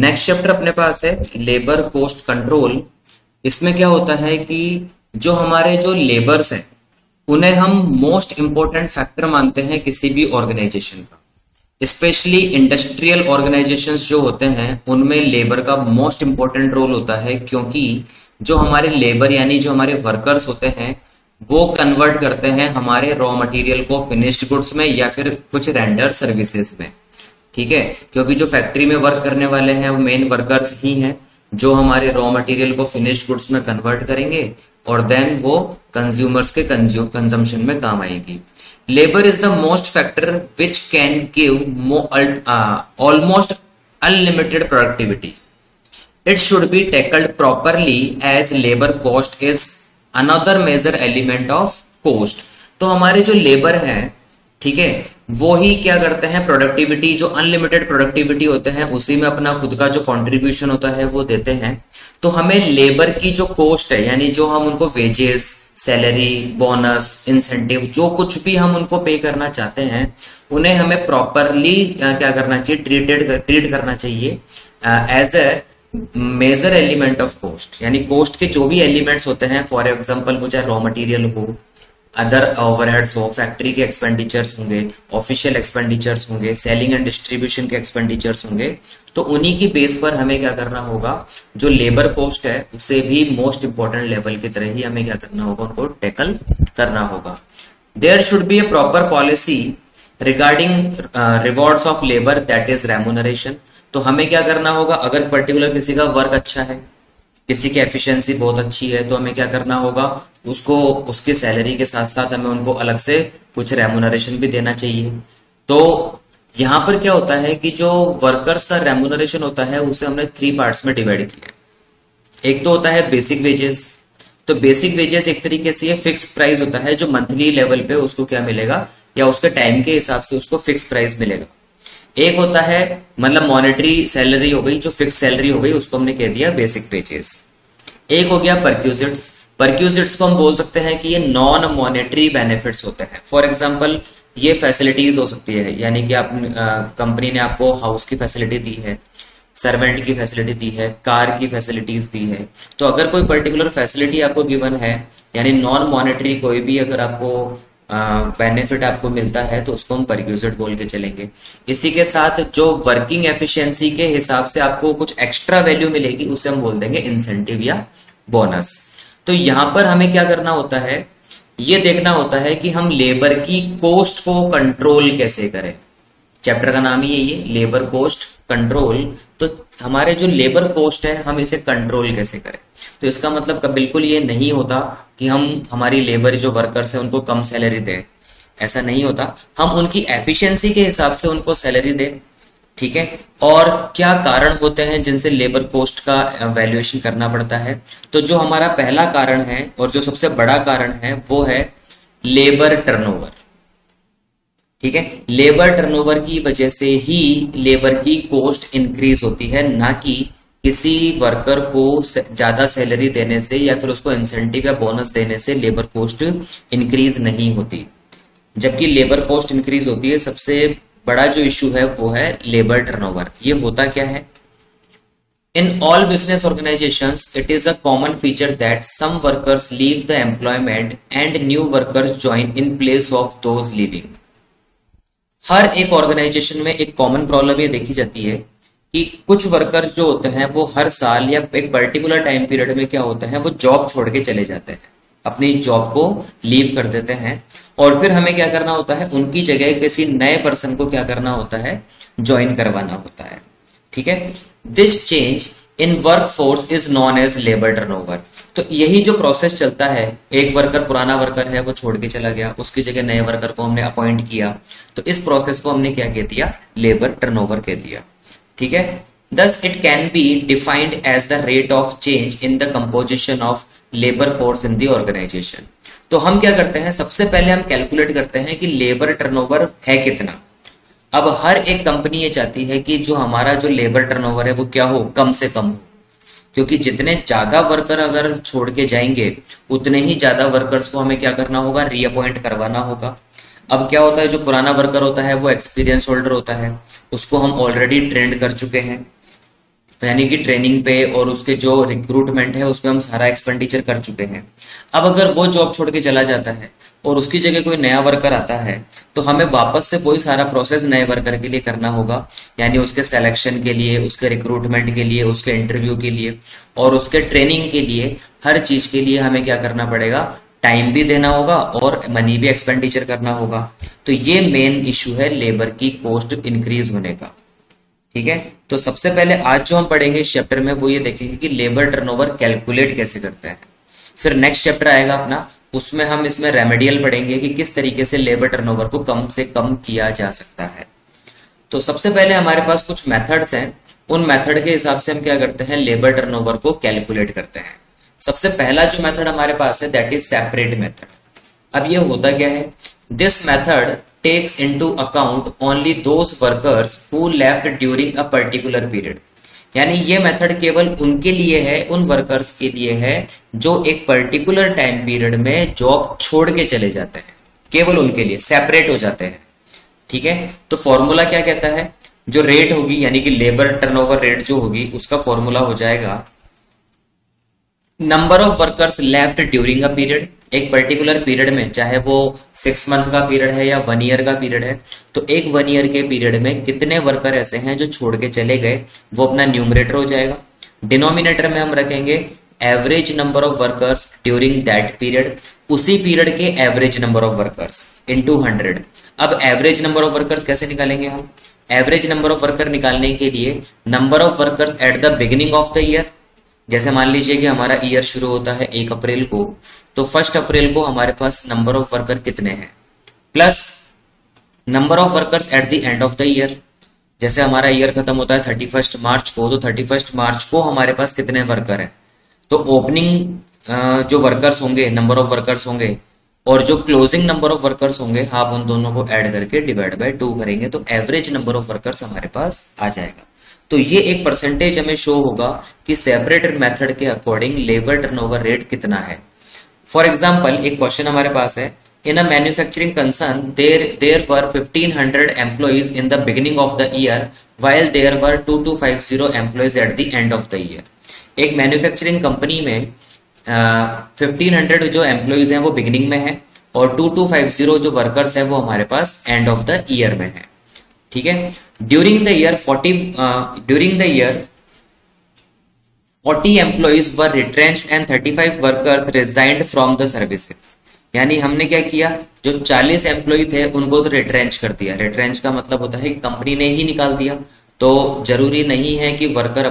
Next chapter अपने पास है labour cost control. इसमें क्या होता है कि जो हमारे जो लेबर्स हैं उन्हें हम मोस्ट इंपॉर्टेंट फैक्टर मानते हैं किसी भी ऑर्गेनाइजेशन का। स्पेशली इंडस्ट्रियल ऑर्गेनाइजेशंस जो होते हैं उनमें लेबर का मोस्ट इंपॉर्टेंट रोल होता है, क्योंकि जो हमारे लेबर यानी जो हमारे वर्कर्स होते हैं वो कन्वर्ट करते हैं हमारे रॉ मटेरियल को फिनिश्ड गुड्स में या फिर कुछ रेंडर सर्विसेज में। ठीक है, क्योंकि जो फैक्ट्री में वर्क करने वाले हैं वो मेन वर्कर्स ही हैं जो हमारे रॉ मटेरियल को फिनिश्ड गुड्स में कन्वर्ट करेंगे और देन वो कंज्यूमर्स के कंजम्पशन में काम आएगी। Labour is the most factor which can give almost unlimited productivity. It should be tackled properly as labour cost is another major element of cost. तो हमारे जो लेबर हैं, ठीक है, वो ही क्या करते हैं, प्रोडक्टिविटी जो अनलिमिटेड प्रोडक्टिविटी होते हैं उसी में अपना खुद का जो कंट्रीब्यूशन होता है वो देते हैं। तो हमें लेबर की जो कॉस्ट है यानी जो हम उनको वेजेस, सैलरी, बोनस, इंसेंटिव जो कुछ भी हम उनको पे करना चाहते हैं उन्हें हमें प्रॉपरली क्या करना चाहिए, ट्रीट करना चाहिए as a major element of cost. यानी कॉस्ट के जो भी एलिमेंट्स होते हैं, फॉर एग्जांपल वो चाहे रॉ मटेरियल हो, अदर ओवरहेड्स हो, फैक्ट्री के एक्सपेंडिचर्स होंगे, ऑफिशियल एक्सपेंडिचर्स होंगे, सेलिंग एंड डिस्ट्रीब्यूशन के एक्सपेंडिचर्स होंगे, तो उन्हीं की बेस पर हमें क्या करना होगा, जो लेबर कॉस्ट है उसे भी मोस्ट इंपॉर्टेंट लेवल की तरह ही हमें क्या करना होगा, उनको टैकल करना होगा। There should be a proper policy regarding rewards of labour that is remuneration. तो हमें क्या करना होगा, अगर पर्टिकुलर किसी का वर्क अच्छा है, किसी की एफिशिएंसी बहुत अच्छी है, तो हमें क्या करना होगा, उसको उसकी सैलरी के साथ साथ हमें उनको अलग से कुछ रेम्यूनरेशन भी देना चाहिए। तो यहां पर क्या होता है कि जो वर्कर्स का रेम्यूनरेशन होता है उसे हमने 3 पार्ट्स में डिवाइड किया। एक तो होता है बेसिक वेजेस। तो बेसिक वेजेस एक तरीके से ये फिक्स प्राइस होता है जो मंथली लेवल पे उसको क्या मिलेगा या उसके टाइम के हिसाब से उसको फिक्स प्राइस मिलेगा। एक होता है मतलब मॉनेटरी सैलरी हो गई, जो फिक्स सैलरी हो गई उसको हमने कह दिया बेसिक वेजेस। एक हो गया परक्यूजिट्स। परक्यूजिट्स को हम बोल सकते हैं कि ये नॉन मॉनेटरी बेनिफिट्स होते हैं। फॉर एग्जांपल ये फैसिलिटीज हो सकती है, यानी कि आप कंपनी ने आपको हाउस की फैसिलिटी दी है, सर्वेंट की फैसिलिटी दी है, कार की फैसिलिटीज दी है। तो अगर कोई पर्टिकुलर फैसिलिटी आपको गिवन है यानी नॉन मॉनेटरी कोई भी अगर आपको बेनिफिट आपको मिलता है तो उसको हम परक्यूजिट बोल के चलेंगे। इसी के साथ जो वर्किंग एफिशिएंसी के हिसाब से आपको कुछ एक्स्ट्रा वैल्यू मिलेगी उसे हम बोल देंगे इंसेंटिव या बोनस। तो यहां पर हमें क्या करना होता है, ये देखना होता है कि हम लेबर की कॉस्ट को कंट्रोल कैसे करें। चैप्टर का नाम ही है ये लेबर कॉस्ट कंट्रोल। तो हमारे जो लेबर कॉस्ट है हम इसे कंट्रोल कैसे करें। तो इसका मतलब बिल्कुल ये नहीं होता कि हम हमारी लेबर जो वर्कर्स है उनको कम सैलरी दें, ऐसा नहीं होता। हम उनकी एफिशिएंसी के हिसाब से उनको सैलरी दें, ठीक है। और क्या कारण होते हैं जिनसे लेबर कॉस्ट का वैल्यूएशन करना पड़ता है। तो जो हमारा पहला कारण है और जो सबसे बड़ा कारण है वो है लेबर टर्नओवर, ठीक है। लेबर टर्नओवर की वजह से ही लेबर की कॉस्ट इंक्रीज होती है, ना कि किसी वर्कर को ज्यादा सैलरी देने से या फिर उसको इंसेंटिव या बोनस देने से लेबर कॉस्ट इंक्रीज नहीं होती। जबकि लेबर कॉस्ट इंक्रीज होती है, सबसे बड़ा जो इश्यू है वो है लेबर टर्नओवर। ये होता क्या है, in all business organisations it is a common feature that some workers leave the employment and new workers join in place of those leaving. हर एक ऑर्गेनाइजेशन में एक कॉमन प्रॉब्लम ये देखी जाती है कि कुछ वर्कर्स जो होते हैं वो हर साल या एक पर्टिकुलर टाइम पीरियड में क्या होता है, वो जॉब छोड़ के चले जाते हैं, अपनी जॉब को लीव कर देते हैं। और फिर हमें क्या करना होता है, उनकी जगह किसी नए पर्सन को क्या करना होता है, ज्वाइन करवाना होता है, ठीक है। This change in work force is known as labour turnover. तो यही जो प्रोसेस चलता है, एक वर्कर पुराना वर्कर है वो छोड़ के चला गया, उसकी जगह नए वर्कर को हमने अपॉइंट किया, तो इस प्रोसेस को हमने क्या कह दिया, लेबर टर्नओवर कह दिया, ठीक है। Thus it can be defined as the rate of change in the composition of labor force in the organization। तो हम क्या करते हैं, सबसे पहले हम कैलकुलेट करते हैं कि लेबर टर्नओवर है कितना। अब हर एक कंपनी ये चाहती है कि जो हमारा जो लेबर टर्नओवर है वो क्या हो, कम से कम हो, क्योंकि जितने ज्यादा वर्कर अगर छोड़ के जाएंगे उतने ही ज्यादा वर्कर्स को हमें क्या करना होगा, रीअपॉइंट करवाना होगा। अब क्या होता है, जो पुराना वर्कर होता है वो एक्सपीरियंस होल्डर होता है, उसको हम ऑलरेडी ट्रेंड कर चुके हैं, यानी कि ट्रेनिंग पे और उसके जो रिक्रूटमेंट है उसमें हम सारा एक्सपेंडिचर कर चुके हैं। अब अगर वो जॉब छोड़ के चला जाता है और उसकी जगह कोई नया वर्कर आता है तो हमें वापस से वही सारा प्रोसेस नए वर्कर के लिए करना होगा, यानी उसके सिलेक्शन के लिए, उसके रिक्रूटमेंट के लिए, उसके इंटरव्यू के लिए और उसके ट्रेनिंग के लिए, हर चीज के लिए हमें क्या करना पड़ेगा, टाइम भी देना होगा और मनी भी एक्सपेंडिचर करना होगा। तो ये मेन इशू है लेबर की कॉस्ट इंक्रीज होने का। ठीक है, तो सबसे पहले आज जो हम पढ़ेंगे इस चैप्टर में वो ये देखेंगे कि लेबर टर्नओवर कैलकुलेट कैसे करते हैं। फिर नेक्स्ट चैप्टर आएगा अपना, उसमें हम इसमें रेमेडियल पढ़ेंगे कि किस तरीके से लेबर टर्नओवर को कम से कम किया जा सकता है। तो सबसे पहले हमारे पास कुछ मेथड्स हैं, उन मेथड के हिसाब से हम क्या करते हैं, लेबर टर्नओवर को कैलकुलेट करते हैं। सबसे पहला जो मेथड हमारे पास है दैट इज सेपरेट मेथड। अब ये होता क्या है, this method takes into account only those workers who left during a particular period. यानी ये मेथड केवल उनके लिए है, उन वर्कर्स के लिए है जो एक पर्टिकुलर टाइम पीरियड में जॉब छोड़ के चले जाते हैं, केवल उनके लिए सेपरेट हो जाते हैं। ठीक है, तो फॉर्मूला क्या कहता है, जो रेट होगी यानी कि लेबर टर्नओवर रेट जो होगी उसका फॉर्मूला हो जाएगा number of workers left during a period. एक पर्टिकुलर पीरियड में, चाहे वो 6 मंथ का पीरियड है या 1 ईयर का पीरियड है, तो एक 1 ईयर के पीरियड में कितने वर्कर ऐसे हैं जो छोड़ के चले गए, वो अपना न्यूमरेटर हो जाएगा। डिनोमिनेटर में हम रखेंगे average number of workers during that period, उसी पीरियड के average number of workers into 100। अब एवरेज नंबर ऑफ वर्कर्स कैसे निकालेंगे हम, एवरेज नंबर ऑफ वर्कर निकालने के लिए number of workers at the beginning of the year, जैसे मान लीजिए कि हमारा ईयर शुरू होता है 1 अप्रैल को, तो 1 अप्रैल को हमारे पास नंबर ऑफ वर्कर कितने हैं, plus number of workers at the end of the year. जैसे हमारा ईयर खत्म होता है 31 मार्च को, तो 31 मार्च को हमारे पास कितने वर्कर हैं, तो ओपनिंग जो वर्कर्स होंगे, नंबर ऑफ वर्कर्स होंगे, और जो क्लोजिंग नंबर ऑफ वर्कर्स होंगे, आप उन दोनों को ऐड करके डिवाइड बाय 2 करेंगे तो एवरेज नंबर ऑफ वर्कर्स हमारे पास आ जाएगा। तो ये एक परसेंटेज हमें शो होगा कि सेपरेटेड मेथड के अकॉर्डिंग लेबर टर्नओवर रेट कितना है। फॉर एग्जांपल एक क्वेश्चन हमारे पास है, in a manufacturing concern there were 1500 employees in the beginning of the year while there were 2250 employees at the end of the year. एक manufacturing company में 1500 जो employees हैं वो बिगिनिंग में है और 2250 जो वर्कर्स हैं वो हमारे पास एंड ऑफ द ईयर में है। ठीक है, during the year 40 employees were retrenched and 35 workers resigned from the services. यानी हमने क्या किया, जो 40 एम्प्लॉय थे उनको तो रिट्रेंच कर दिया। रिट्रेंच का मतलब होता है कि कंपनी ने ही निकाल दिया, तो जरूरी नहीं है कि वर्कर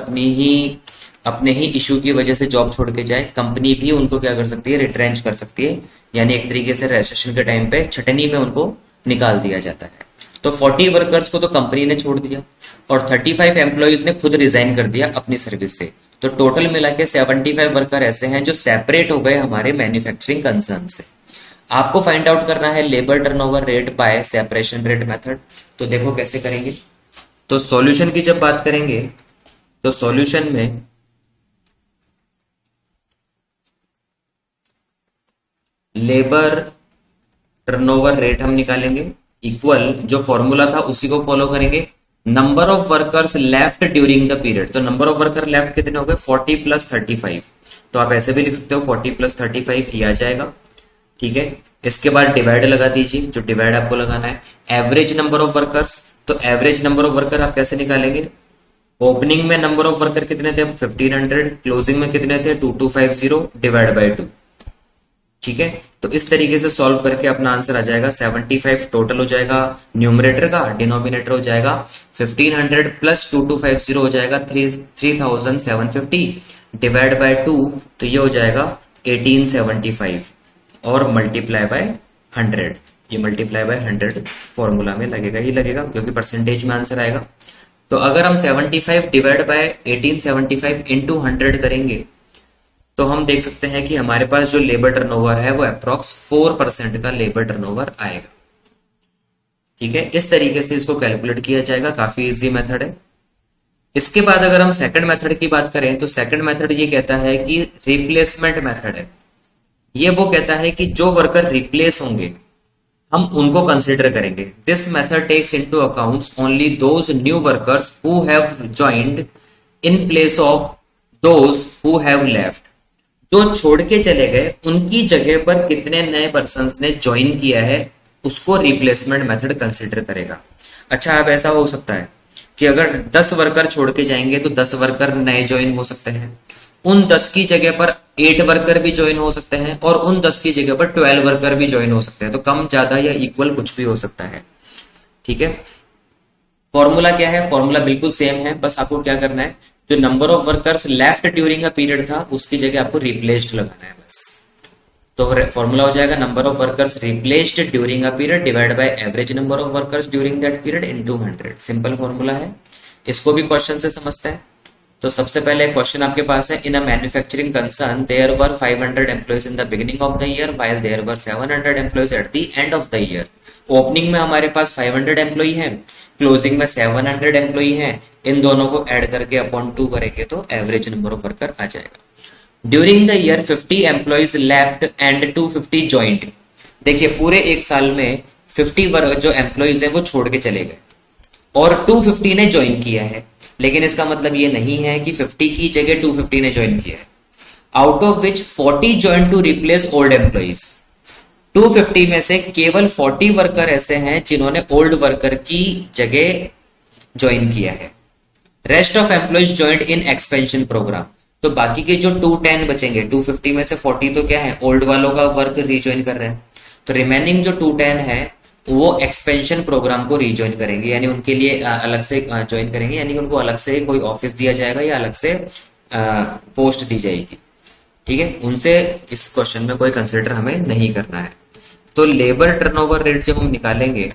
अपने ही इशू की वजह से जॉब छोड़ के जाए, कंपनी भी उनको क्या कर सकती है, रिट्रेंच कर सकती है। यानी एक तरीके से रेसेशन के टाइम पे छटनी में उनको निकाल दिया जाता है। तो 40 वर्कर्स को तो कंपनी ने छोड़ दिया और 35 एम्प्लॉइज ने खुद रिजाइन कर दिया अपनी सर्विस से। तो टोटल मिला के 75 वर्कर ऐसे हैं जो सेपरेट हो गए हमारे मैन्युफैक्चरिंग कंसर्न से। आपको फाइंड आउट करना है labour turnover rate by separation rate method. तो देखो कैसे करेंगे। तो सॉल्यूशन की जब बात करेंगे तो सॉल्यूशन में लेबर टर्नओवर रेट हम निकालेंगे, इक्वल जो फॉर्मूला था उसी को फॉलो करेंगे, number of workers left during the period. तो नंबर ऑफ वर्कर लेफ्ट कितने हो गए, 40 प्लस 35। तो आप ऐसे भी लिख सकते हो 40 प्लस 35 ही आ जाएगा। ठीक है, इसके बाद डिवाइड लगा दीजिए, जो डिवाइड आपको लगाना है एवरेज नंबर ऑफ वर्कर्स। तो एवरेज नंबर ऑफ वर्कर आप कैसे निकालेंगे, ओपनिंग में नंबर ऑफ वर्कर कितने थे 1500, क्लोजिंग में कितने थे 2250 डिवाइड बाय 2। ठीक है, तो इस तरीके से सॉल्व करके अपना आंसर आ जाएगा 75 टोटल हो जाएगा न्यूमरेटर का, डिनोमिनेटर हो जाएगा 1500 प्लस 2250 हो जाएगा 3750 डिवाइड बाय 2, तो ये हो जाएगा 1875 और मल्टीप्लाई बाय 100। ये मल्टीप्लाई बाय 100 फॉर्मूला में लगेगा ही लगेगा क्योंकि परसेंटेज में आंसर आएगा। तो अगर हम 75 डिवाइड बाय 1875 इंटू 100 करेंगे तो हम देख सकते हैं कि हमारे पास जो लेबर टर्नओवर है वो अप्रॉक्स 4% का लेबर टर्नओवर आएगा। ठीक है, इस तरीके से इसको कैलकुलेट किया जाएगा, काफी इजी मेथड है। इसके बाद अगर हम सेकंड मेथड की बात करें तो सेकंड मेथड ये कहता है कि रिप्लेसमेंट मेथड है। ये वो कहता है कि जो वर्कर रिप्लेस होंगे हम उनको कंसिडर करेंगे। This method takes into accounts only those new workers who have joined in place of those who have left, जो छोड़ के चले गए उनकी जगह पर कितने नए पर्सन्स ने ज्वाइन किया है, उसको रिप्लेसमेंट मेथड कंसिडर करेगा। अच्छा, अब ऐसा हो सकता है कि अगर 10 वर्कर छोड़ के जाएंगे तो 10 वर्कर नए ज्वाइन हो सकते हैं, उन 10 की जगह पर 8 वर्कर भी ज्वाइन हो सकते हैं, और उन 10 की जगह पर 12 वर्कर भी ज्वाइन हो सकते हैं। तो कम, ज्यादा या इक्वल कुछ भी हो सकता है। ठीक है, फॉर्मूला क्या है? फॉर्मूला बिल्कुल सेम है, बस आपको क्या करना है, जो number of workers left during a period था उसकी जगह आपको रिप्लेस्ड लगाना है बस। तो फॉर्मूला हो जाएगा number of workers replaced during a period divide by average number of workers during that period into 100। Simple formula है, इसको भी क्वेश्चन से समझते हैं। तो सबसे पहले क्वेश्चन आपके पास है, in a manufacturing concern there were 500 employees in the beginning of the year while there were 700 employees at the end of the year. Opening में हमारे पास 500 एम्प्लॉई है, क्लोजिंग में 700 एम्प्लॉई है, इन दोनों को ऐड करके अपॉन 2 करेंगे तो एवरेज नंबर ऑफ वर्कर आ जाएगा। During the year 50 employees left and 250 joint. देखिए पूरे एक साल में 50 जो एम्प्लॉइज है वो छोड़ के चले गए और 250 ने ज्वाइन किया है, लेकिन इसका मतलब ये नहीं है कि 50 की जगह 250 ने ज्वाइन किया है। Out of which 40 join to replace old employees. 250 में से केवल 40 वर्कर ऐसे हैं जिन्होंने ओल्ड वर्कर की जगह ज्वाइन किया है। Rest of employees joined in expansion programme. तो बाकी के जो 210 बचेंगे, 250 में से 40 तो क्या है, ओल्ड वालों का वर्क रिज्वाइन कर रहे हैं, तो रिमेनिंग जो 210 है वो एक्सपेंशन प्रोग्राम को रिज्वाइन करेंगे, यानी उनके लिए अलग से ज्वाइन करेंगे, यानी उनको अलग से कोई ऑफिस दिया जाएगा या अलग से पोस्ट दी जाएगी। ठीक है, उनसे इस क्वेश्चन में कोई कंसिडर हमें नहीं करना है। तो लेबर टर्नओवर रेट जब हम निकालेंगे,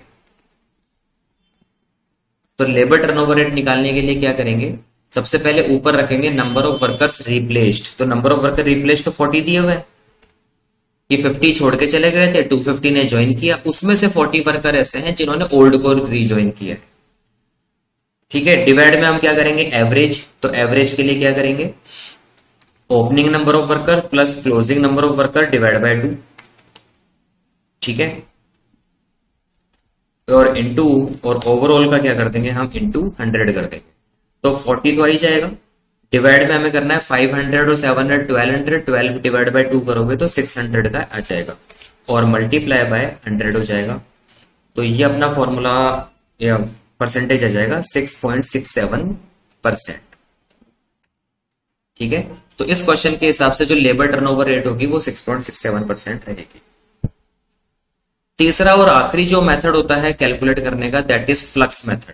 तो लेबर टर्नओवर रेट निकालने के लिए क्या करेंगे, सबसे पहले ऊपर रखेंगे नंबर ऑफ वर्कर्स रिप्लेस्ड। तो नंबर ऑफ वर्कर रिप्लेस्ड तो 40 दिए हुए हैं कि 50 छोड़ के चले गए थे, 250 ने ज्वाइन किया, उसमें से 40 वर्कर ऐसे हैं जिन्होंने ओल्ड को रीज्वाइन किया है। ठीक है, डिवाइड में हम क्या करेंगे, एवरेज। तो एवरेज के लिए क्या करेंगे, opening number of worker plus closing number of worker divide by 2। ठीक है, और इनटू, और ओवरऑल का क्या कर देंगे हम, इनटू 100 कर देंगे। तो 40 तो आ ही जाएगा। डिवाइड में हमें करना है 500 और 700 1200, 12 डिवाइड बाय 2 करोगे तो 600 का आ जाएगा, और मल्टीप्लाई बाय 100 हो जाएगा। तो ये अपना फॉर्मूला या परसेंटेज आ जाएगा 6.67%। ठीक है, तो इस क्वेश्चन के हिसाब से जो लेबर टर्नओवर रेट होगी वो 6.67% रहेगी। तीसरा और आखिरी जो मेथड होता है कैलकुलेट करने का, दैट इज फ्लक्स मेथड।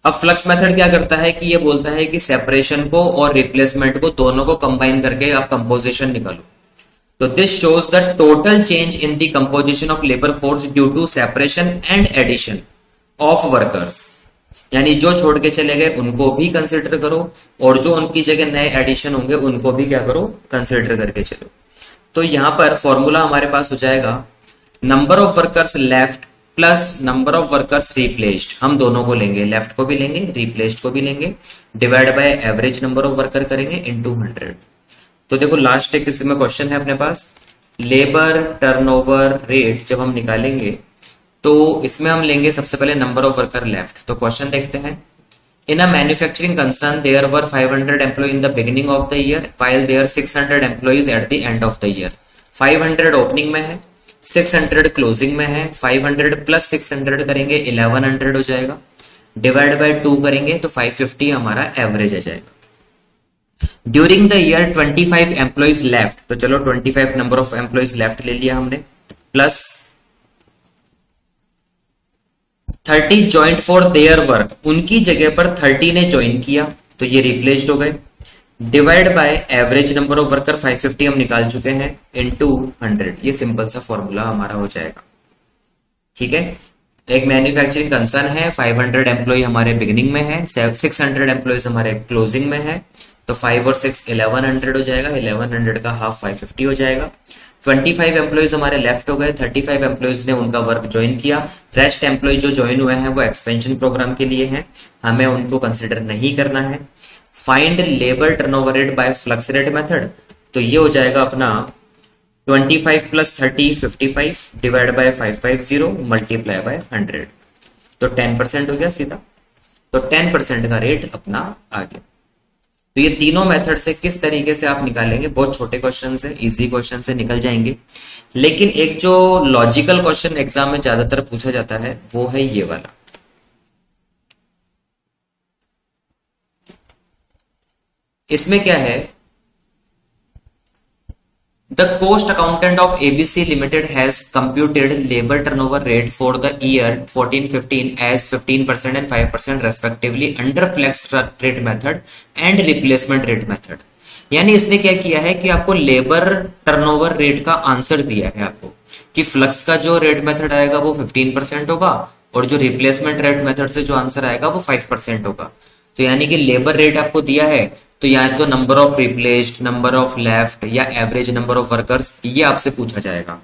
अब फ्लक्स मेथड क्या करता है कि ये बोलता है कि सेपरेशन को और रिप्लेसमेंट को दोनों को कंबाइन करके आप कंपोजिशन निकालो। तो this shows the total change in the composition of labour force due to separation and addition of workers. यानी जो छोड़ के चले गए उनको भी कंसिडर करो, और जो उनकी जगह नए एडिशन होंगे उनको भी क्या करो, कंसिडर करके चलो। तो यहां पर फॉर्मूला हमारे पास हो जाएगा number of workers left plus number of workers replaced. हम दोनों को लेंगे, लेफ्ट को भी लेंगे, रिप्लेस्ड को भी लेंगे, divide by average number of worker करेंगे इनटू 100। तो देखो लास्ट एक इसमें क्वेश्चन है अपने पास, लेबर टर्नओवर रेट जब हम निकालेंगे तो इसमें हम लेंगे सबसे पहले नंबर ऑफ वर्कर लेफ्ट। तो क्वेश्चन देखते हैं, in a manufacturing concern there were 500 employ in the beginning of the year while there 600 employees at the end of the year. 500 opening में है, 600 क्लोजिंग में है, 500 प्लस 600 करेंगे 1100 हो जाएगा, डिवाइड बाय 2 करेंगे तो 550 हमारा एवरेज आ जाएगा। During the year 25 employees left, तो चलो 25 नंबर ऑफ एम्प्लॉइज लेफ्ट ले लिया हमने, plus 30 joint for their work, उनकी जगह पर 30 ने ज्वाइन किया तो ये रिप्लेस्ड हो गए, divide by average number of worker 550 हम निकाल चुके हैं इनटू 100। ये सिंपल सा फॉर्मूला हमारा हो जाएगा। ठीक है, एक मैन्युफैक्चरिंग कंसर्न है, 500 एम्प्लॉय हमारे बिगिनिंग में है, 600 एम्प्लॉयज हमारे क्लोजिंग में है, तो 5 और 6 1100 हो जाएगा, 1100 का हाफ 550 हो जाएगा। 25 एम्प्लॉयज हमारे लेफ्ट हो गए, 35 एम्प्लॉयज ने उनका वर्क ज्वाइन किया, रेस्ट एम्प्लॉय जो ज्वाइन हुए हैं वो एक्सपेंशन प्रोग्राम के लिए हैं, हमें उनको कंसिडर नहीं करना है। Find labour turnover rate by flux rate method, तो ये हो जाएगा अपना 25 plus 30 55 divide by 550 multiply by 100, तो 10% हो गया सीधा। तो 10% का रेट अपना आ गया। तो ये तीनों मेथड से किस तरीके से आप निकालेंगे, बहुत छोटे क्वेश्चन है, इजी क्वेश्चन से निकल जाएंगे। लेकिन एक जो लॉजिकल क्वेश्चन एग्जाम में ज्यादातर पूछा जाता है वो है ये वाला। इसमें क्या है, the cost accountant of ABC limited has computed labour turnover rate for the year 14-15 as 15% and 5% respectively under flux rate method and replacement rate method. यानी इसने क्या किया है कि आपको लेबर टर्नओवर रेट का आंसर दिया है आपको कि फ्लक्स का जो रेट मेथड आएगा वो 15% होगा और जो रिप्लेसमेंट रेट मेथड से जो आंसर आएगा वो 5% होगा। तो यानी कि लेबर रेट आपको दिया है, तो या तो number of replaced, number of left या एवरेज नंबर ऑफ वर्कर्स, ये आपसे पूछा जाएगा।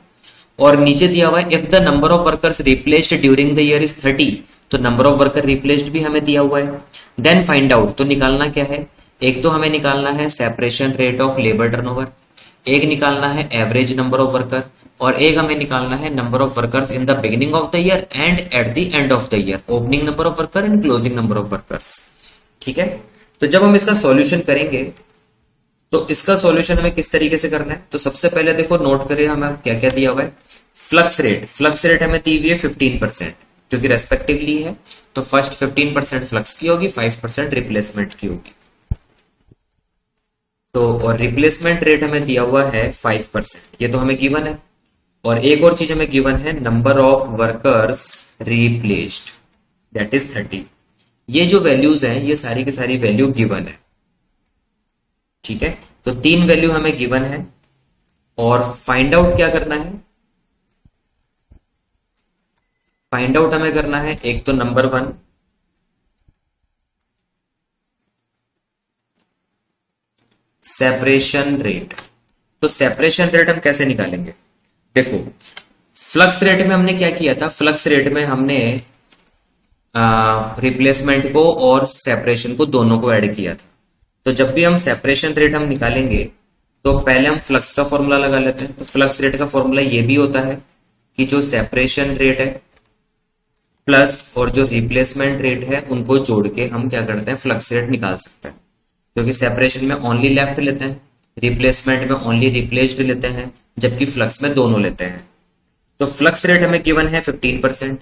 और नीचे दिया हुआ है if the number of workers replaced during the year is 30, तो नंबर ऑफ वर्कर रिप्लेस्ड भी हमें दिया हुआ है। देन फाइंड आउट, तो निकालना क्या है, एक तो हमें निकालना है separation rate of labour turnover, एक निकालना है एवरेज नंबर ऑफ वर्कर, और एक हमें निकालना है number of workers in the beginning of the year and eight the end of the year, opening number of worker and closing number of workers. ठीक है, तो जब हम इसका सॉल्यूशन करेंगे तो इसका सॉल्यूशन हमें किस तरीके से करना है, तो सबसे पहले देखो नोट करिए हमें क्या क्या दिया हुआ है। फ्लक्स रेट हमें दी हुई है 15%, क्योंकि रेस्पेक्टिवली है, तो फर्स्ट 15% फ्लक्स की होगी, 5% रिप्लेसमेंट की होगी। तो और रिप्लेसमेंट रेट हमें दिया हुआ है 5%, ये तो हमें गिवन है। और एक और चीज हमें गिवन है number of workers replaced, that is 30। ये जो वैल्यूज हैं ये सारी की सारी वैल्यू गिवन है। ठीक है, तो 3 वैल्यू हमें गिवन है और फाइंड आउट क्या करना है, फाइंड आउट हमें करना है एक तो नंबर 1 सेपरेशन रेट। तो सेपरेशन रेट हम कैसे निकालेंगे, देखो फ्लक्स रेट में हमने क्या किया था, फ्लक्स रेट में हमने रिप्लेसमेंट को और सेपरेशन को दोनों को ऐड किया था। तो जब भी हम सेपरेशन रेट हम निकालेंगे तो पहले हम फ्लक्स का फॉर्मूला लगा लेते हैं। तो फ्लक्स रेट का फॉर्मूला ये भी होता है कि जो सेपरेशन रेट है प्लस और जो रिप्लेसमेंट रेट है उनको जोड़ के हम क्या करते हैं, फ्लक्स रेट निकाल सकते हैं। क्योंकि सेपरेशन में ओनली लेफ्ट लेते हैं, रिप्लेसमेंट में ओनली रिप्लेस्ड लेते हैं, जबकि फ्लक्स में दोनों लेते हैं। तो फ्लक्स रेट हमें गिवन है 15%,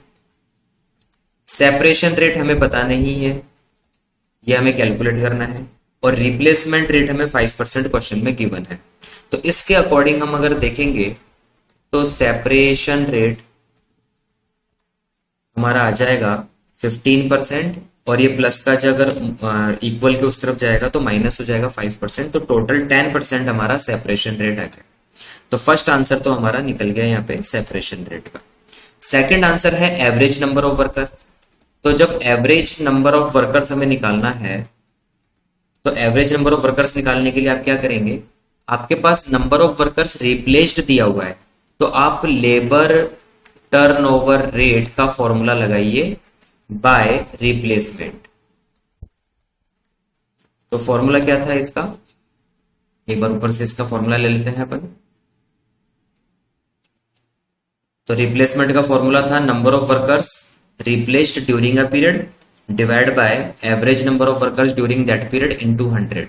सेपरेशन रेट हमें पता नहीं है, ये हमें कैलकुलेट करना है, और रिप्लेसमेंट रेट हमें 5% क्वेश्चन में गिवन है। तो इसके अकॉर्डिंग हम अगर देखेंगे तो सेपरेशन रेट हमारा आ जाएगा 15%, और ये प्लस का जो अगर इक्वल के उस तरफ जाएगा तो माइनस हो जाएगा 5%, तो टोटल 10% हमारा सेपरेशन रेट आ गया। तो फर्स्ट आंसर तो हमारा निकल गया यहाँ पे सेपरेशन रेट का। सेकंड आंसर है एवरेज नंबर ऑफ वर्कर। तो जब एवरेज नंबर ऑफ वर्कर्स हमें निकालना है, तो एवरेज नंबर ऑफ वर्कर्स निकालने के लिए आप क्या करेंगे, आपके पास नंबर ऑफ वर्कर्स रिप्लेस्ड दिया हुआ है, तो आप लेबर टर्नओवर रेट का फॉर्मूला लगाइए बाय रिप्लेसमेंट। तो फॉर्मूला क्या था इसका, एक बार ऊपर से इसका फॉर्मूला ले लेते हैं अपन। तो रिप्लेसमेंट का फॉर्मूला था number of workers replaced during a period divide by average number of workers during that period into 100।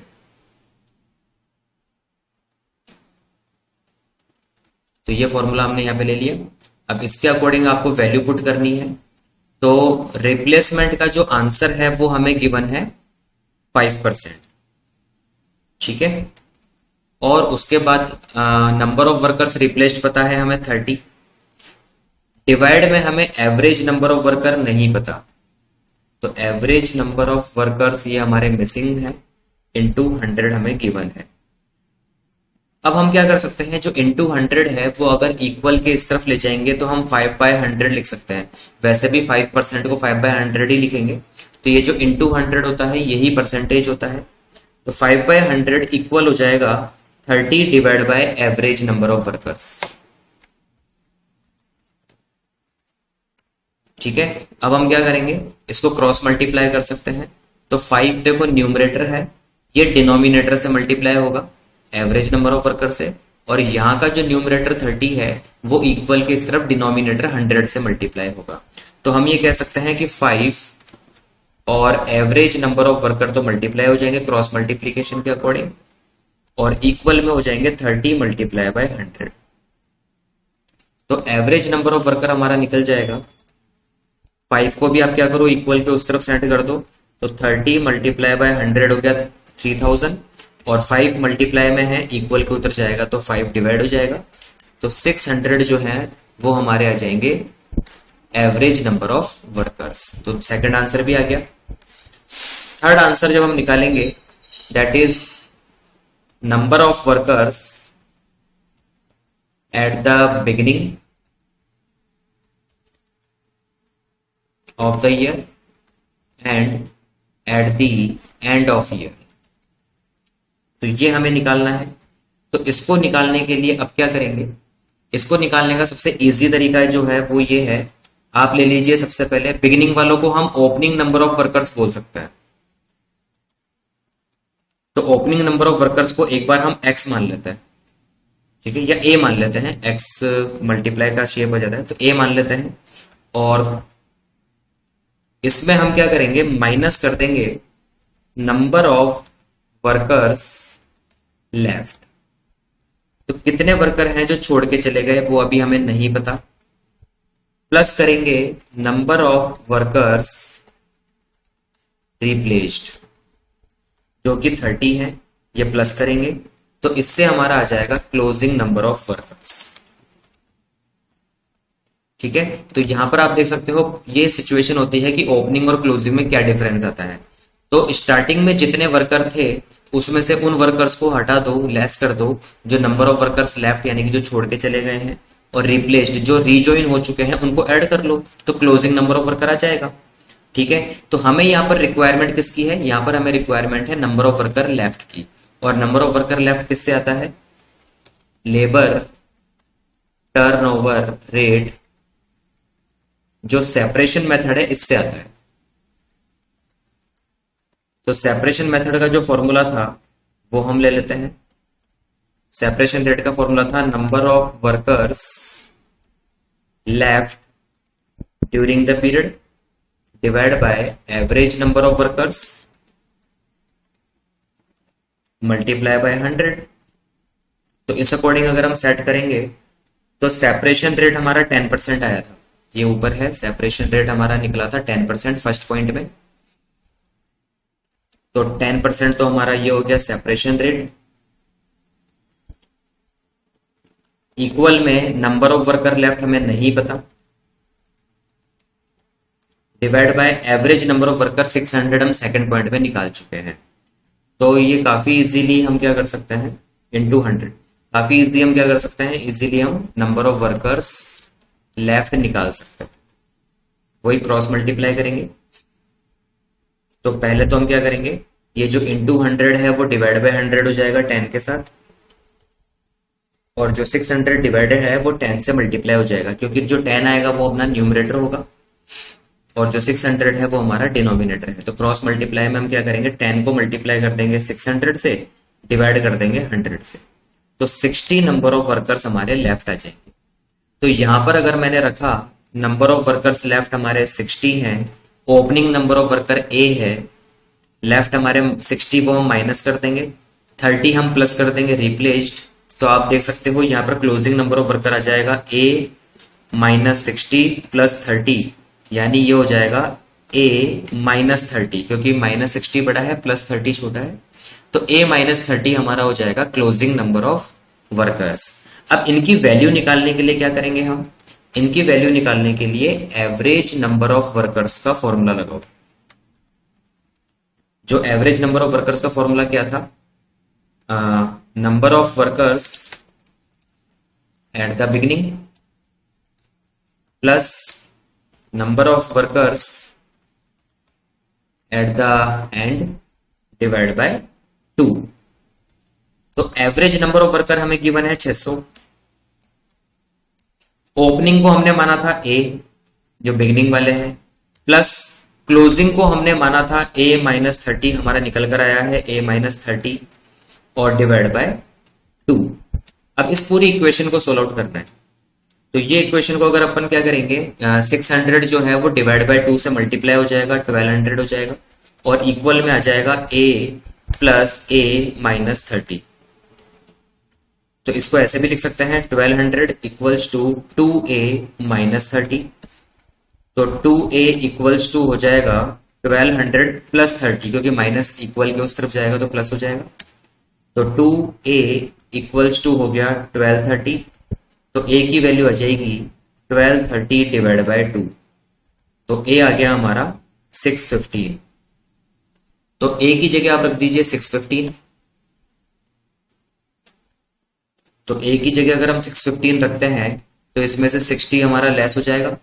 तो ये फॉर्मूला हमने यहां पे ले लिया। अब इसके अकॉर्डिंग आपको वैल्यू पुट करनी है। तो रिप्लेसमेंट का जो आंसर है वो हमें गिवन है 5%। ठीक है, और उसके बाद नंबर ऑफ वर्कर्स रिप्लेस्ड पता है हमें 30, डिवाइड में हमें एवरेज नंबर ऑफ वर्कर नहीं पता, तो एवरेज नंबर ऑफ वर्कर्स ये हमारे मिसिंग है, इनटू 100 हमें गिवन है। अब हम क्या कर सकते हैं, जो इनटू 100 है वो अगर इक्वल के इस तरफ ले जाएंगे तो हम 5/100 लिख सकते हैं। वैसे भी 5% को 5/100 ही लिखेंगे, तो ये जो इनटू 100 होता है यही परसेंटेज होता है। तो 5/100 इक्वल हो जाएगा 30 divide by average number of workers. ठीक है, अब हम क्या करेंगे, इसको क्रॉस मल्टीप्लाई कर सकते हैं। तो 5 देखो न्यूमरेटर है, ये डिनोमिनेटर से मल्टीप्लाई होगा एवरेज नंबर ऑफ वर्कर से, और यहाँ का जो न्यूमरेटर 30 है वो इक्वल के इस तरफ डिनोमिनेटर 100 से मल्टीप्लाई होगा। तो हम ये कह सकते हैं कि 5 और एवरेज नंबर ऑफ वर्कर तो मल्टीप्लाई हो जाएंगे क्रॉस मल्टीप्लीकेशन के अकॉर्डिंग, और इक्वल में हो जाएंगे 30 मल्टीप्लाई बाय 100। तो एवरेज नंबर ऑफ वर्कर हमारा निकल जाएगा, 5 को भी आप क्या करो इक्वल के उस तरफ सेट कर दो, तो 30 मल्टीप्लाई बाय 100 हो गया 3000, और 5 मल्टीप्लाई में है इक्वल के उतर जाएगा तो 5 डिवाइड हो जाएगा, तो 600 जो है वो हमारे आ जाएंगे एवरेज नंबर ऑफ वर्कर्स। तो सेकंड आंसर भी आ गया। थर्ड आंसर जब हम निकालेंगे, that is number of workers at the beginning of the year and eight the end of year. तो ये हमें निकालना है। तो इसको निकालने के लिए अब क्या करेंगे, इसको निकालने का सबसे इजी तरीका जो है वो ये है, आप ले लीजिए सबसे पहले बिगिनिंग वालों को हम ओपनिंग नंबर ऑफ वर्कर्स बोल सकते हैं। तो ओपनिंग नंबर ऑफ वर्कर्स को एक बार हम x मान लेते हैं, ठीक है, या a मान लेते हैं, x मल्टीप्लाई का शेप हो जाता है तो a मान लेते हैं, और इसमें हम क्या करेंगे माइनस कर देंगे नंबर ऑफ वर्कर्स लेफ्ट। तो कितने वर्कर हैं जो छोड़ के चले गए वो अभी हमें नहीं पता, प्लस करेंगे नंबर ऑफ वर्कर्स रिप्लेस्ड जो कि 30 है, ये प्लस करेंगे तो इससे हमारा आ जाएगा क्लोजिंग नंबर ऑफ वर्कर्स। ठीक है, तो यहां पर आप देख सकते हो ये सिचुएशन होती है कि ओपनिंग और क्लोजिंग में क्या डिफरेंस आता है। तो स्टार्टिंग में जितने वर्कर थे उसमें से उन वर्कर्स को हटा दो, लेस कर दो, जो नंबर ऑफ वर्कर्स लेफ्ट यानी कि जो छोड़ के चले गए हैं, और रिप्लेस्ड जो रीजॉइन हो चुके हैं उनको ऐड कर लो, तो क्लोजिंग नंबर ऑफ वर्कर आ जाएगा। ठीक है, तो हमें यहाँ पर रिक्वायरमेंट किसकी है, यहाँ पर हमें रिक्वायरमेंट है नंबर ऑफ वर्कर लेफ्ट की, और नंबर ऑफ वर्कर लेफ्ट किससे आता है, लेबर टर्नओवर रेट जो सेपरेशन मेथड है इससे आता है। तो सेपरेशन मेथड का जो फॉर्मूला था वो हम ले लेते हैं। सेपरेशन रेट का फॉर्मूला था number of workers left during the period divide by average number of workers multiply by 100। तो इस अकॉर्डिंग अगर हम सेट करेंगे तो सेपरेशन रेट हमारा 10% आया था, ये ऊपर है, सेपरेशन रेट हमारा निकला था 10% फर्स्ट पॉइंट में। तो 10% तो हमारा ये हो गया सेपरेशन रेट, इक्वल में नंबर ऑफ वर्कर लेफ्ट हमें नहीं पता, divide by average number of worker 600 हम सेकंड पॉइंट में निकाल चुके हैं। तो ये काफी इजीली हम क्या कर सकते हैं, इनटू 100, काफी इजीली हम क्या कर सकते हैं, इजीली हम नंबर ऑफ वर्कर्स लेफ्ट निकाल सकते हैं। वही क्रॉस मल्टीप्लाई करेंगे। तो पहले तो हम क्या करेंगे, ये जो इनटू 100 है वो डिवाइड बाय 100 हो जाएगा 10 के साथ, और जो 600 डिवाइडेड है वो 10 से मल्टीप्लाई हो जाएगा, क्योंकि जो 10 आएगा वो अपना न्यूमरेटर होगा और जो 600 है वो हमारा डिनोमिनेटर है। तो क्रॉस मल्टीप्लाई में हम क्या करेंगे, 10 को मल्टीप्लाई कर देंगे 600 से, डिवाइड कर देंगे 100 से, तो 60 नंबर ऑफ वर्कर्स हमारे लेफ्ट आ जाएंगे। तो यहां पर अगर मैंने रखा नंबर ऑफ वर्कर्स लेफ्ट हमारे 60 हैं, ओपनिंग नंबर ऑफ वर्कर ए है, लेफ्ट हमारे 60 वो हम माइनस कर देंगे, 30 हम प्लस कर देंगे रिप्लेस्ड। तो आप देख सकते हो यहाँ पर क्लोजिंग नंबर ऑफ वर्कर आ जाएगा ए माइनस 60 प्लस 30, यानी ये हो जाएगा ए माइनस 30, क्योंकि माइनस 60 बड़ा है प्लस 30 छोटा है, तो ए माइनस 30 हमारा हो जाएगा क्लोजिंग नंबर ऑफ वर्कर्स। अब इनकी वैल्यू निकालने के लिए क्या करेंगे हम, इनकी वैल्यू निकालने के लिए एवरेज नंबर ऑफ वर्कर्स का फॉर्मूला लगाओ। जो एवरेज नंबर ऑफ वर्कर्स का फॉर्मूला क्या था, number of workers at the beginning plus number of workers at the and divide by 2। तो एवरेज नंबर ऑफ वर्कर हमें गिवन है 600, ओपनिंग को हमने माना था ए जो बिगिनिंग वाले हैं, प्लस क्लोजिंग को हमने माना था ए माइनस 30, हमारा निकल कर आया है ए माइनस 30, और डिवाइड बाय 2। अब इस पूरी इक्वेशन को सोल्व आउट करना है। तो ये इक्वेशन को अगर अपन क्या करेंगे, 600 जो है वो डिवाइड बाय 2 से मल्टीप्लाई हो जाएगा, 1200 हो जाएगा, और इक्वल में आ जाएगा a प्लस a माइनस 30। तो इसको ऐसे भी लिख सकते हैं 1200 इक्वल्स टू 2a माइनस 30। तो 2a इक्वल्स टू हो जाएगा 1200 प्लस 30, क्योंकि माइनस इक्वल के उस तरफ जाएगा तो प्लस हो जाएगा। तो 2a इक्वल्स टू हो गया 1230। तो a की वैल्यू आ जाएगी 1230 डिवाइड बाय 2। तो a आ गया हमारा 615। तो a की जगह आप रख दीजिए 615। तो a की जगह अगर हम 615 रखते हैं तो इसमें से 60 हमारा लेस हो जाएगा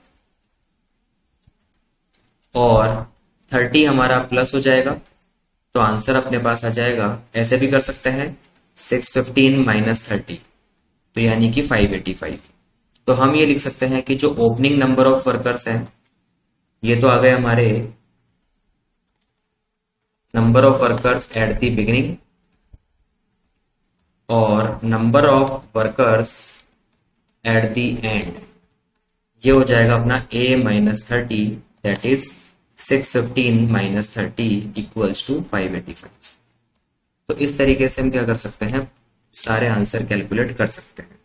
और 30 हमारा प्लस हो जाएगा। तो आंसर अपने पास आ जाएगा, ऐसे भी कर सकते हैं 615 माइनस 30, तो यानी कि 585। तो हम ये लिख सकते हैं कि जो ओपनिंग नंबर ऑफ वर्कर्स हैं ये तो आ गए हमारे number of workers at the beginning, और number of workers at the end ये हो जाएगा अपना a minus 30, that is 615 minus 30 equals to 585। तो इस तरीके से हम क्या कर सकते हैं, सारे आंसर कैलकुलेट कर सकते हैं।